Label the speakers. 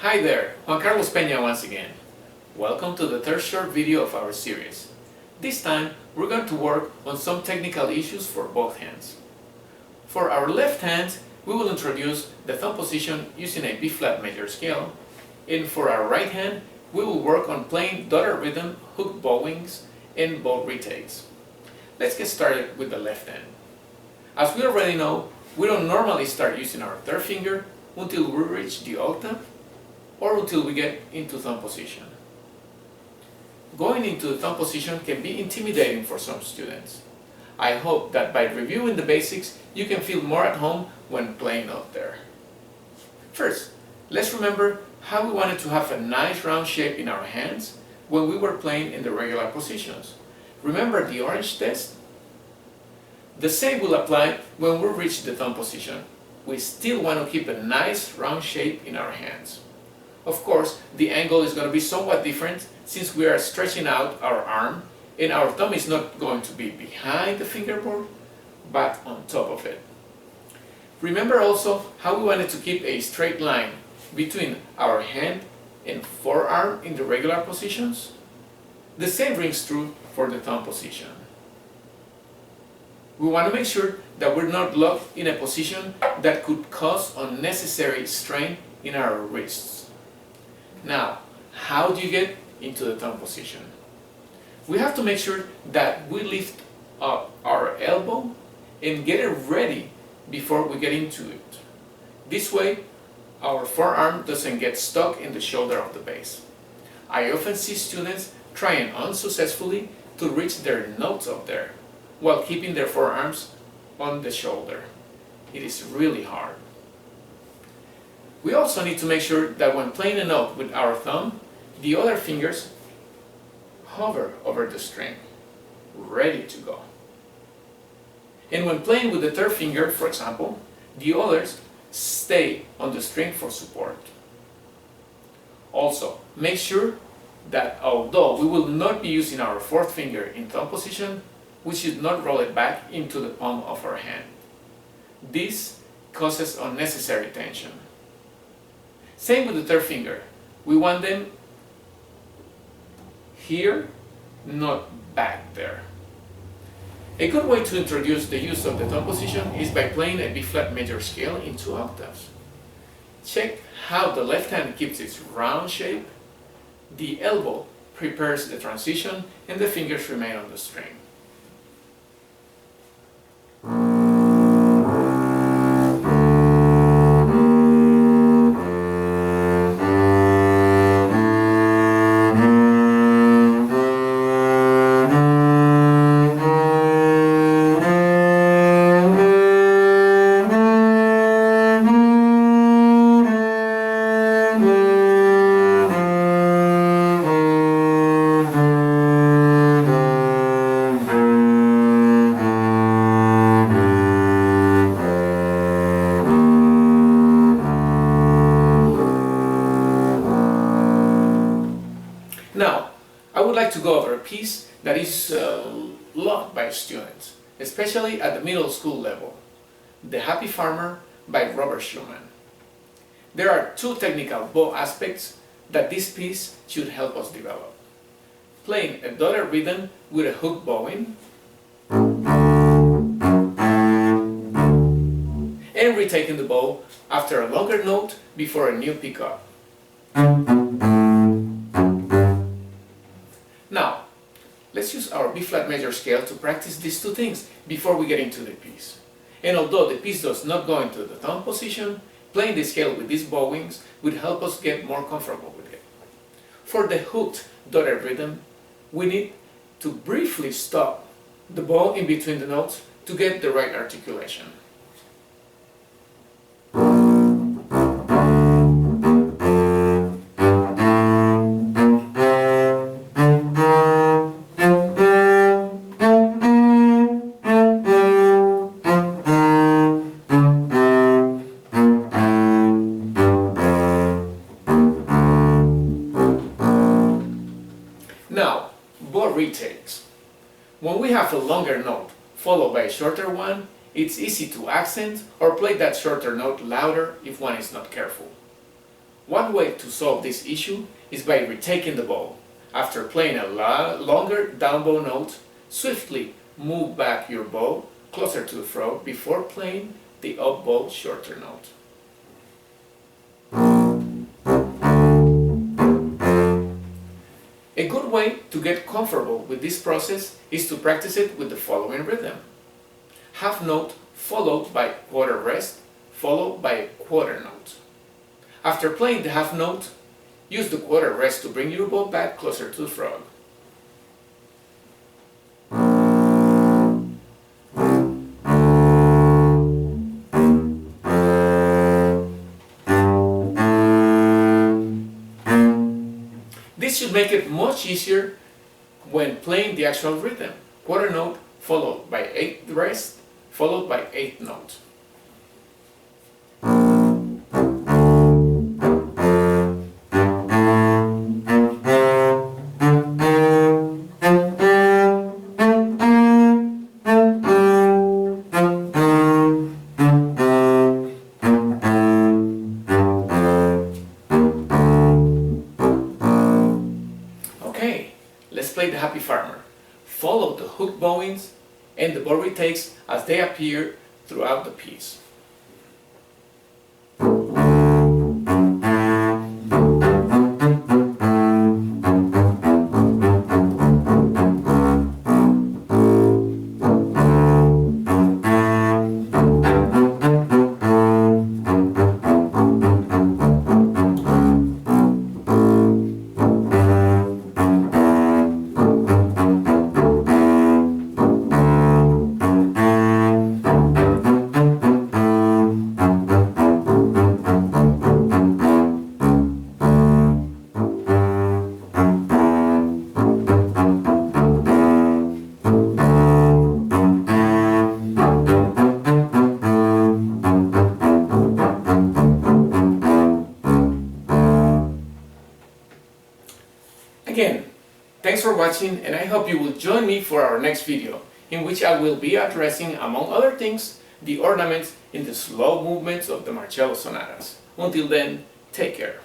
Speaker 1: Hi there, Juan-Carlos Peña once again. Welcome to the third short video of our series. This time, we're going to work on some technical issues for both hands. For our left hand, we will introduce the thumb position using a B-flat major scale, and for our right hand, we will work on playing dotted rhythm, hooked bowings, and bow retakes. Let's get started with the left hand. As we already know, we don't normally start using our third finger until we reach the octave or until we get into thumb position. Going into the thumb position can be intimidating for some students. I hope that by reviewing the basics, you can feel more at home when playing out there. First, let's remember how we wanted to have a nice round shape in our hands when we were playing in the regular positions. Remember the orange test? The same will apply when we reach the thumb position. We still want to keep a nice round shape in our hands. Of course, the angle is going to be somewhat different since we are stretching out our arm and our thumb is not going to be behind the fingerboard, but on top of it. Remember also how we wanted to keep a straight line between our hand and forearm in the regular positions? The same rings true for the thumb position. We want to make sure that we're not locked in a position that could cause unnecessary strain in our wrists. Now, how do you get into the thumb position? We have to make sure that we lift up our elbow and get it ready before we get into it. This way, our forearm doesn't get stuck in the shoulder of the bass. I often see students trying unsuccessfully to reach their notes up there while keeping their forearms on the shoulder. It is really hard. We also need to make sure that when playing a note with our thumb, the other fingers hover over the string, ready to go. And when playing with the third finger, for example, the others stay on the string for support. Also, make sure that although we will not be using our fourth finger in thumb position, we should not roll it back into the palm of our hand. This causes unnecessary tension. Same with the third finger. We want them here, not back there. A good way to introduce the use of the thumb position is by playing a B-flat major scale in 2 octaves. Check how the left hand keeps its round shape, the elbow prepares the transition, and the fingers remain on the string. Now, I would like to go over a piece that is loved by students, especially at the middle school level, The Happy Farmer by Robert Schumann. There are 2 technical bow aspects that this piece should help us develop. Playing a dotted rhythm with a hook bowing, and retaking the bow after a longer note before a new pickup. Now, let's use our B-flat major scale to practice these 2 things before we get into the piece. And although the piece does not go into the thumb position, playing the scale with these bowings would help us get more comfortable with it. For the hooked dotted rhythm, we need to briefly stop the bow in between the notes to get the right articulation. Now, bow retakes. When we have a longer note followed by a shorter one, it's easy to accent or play that shorter note louder if one is not careful. One way to solve this issue is by retaking the bow. After playing a longer down bow note, swiftly move back your bow closer to the throat before playing the up bow shorter note. A good way to get comfortable with this process is to practice it with the following rhythm. Half note followed by quarter rest, followed by a quarter note. After playing the half note, use the quarter rest to bring your bow back closer to the frog. This should make it much easier when playing the actual rhythm. Quarter note followed by eighth rest, followed by eighth note. Okay, let's play the Happy Farmer. Follow the hook bowings and the bow retakes as they appear throughout the piece. Again, thanks for watching, and I hope you will join me for our next video, in which I will be addressing, among other things, the ornaments in the slow movements of the Marcello sonatas. Until then, take care.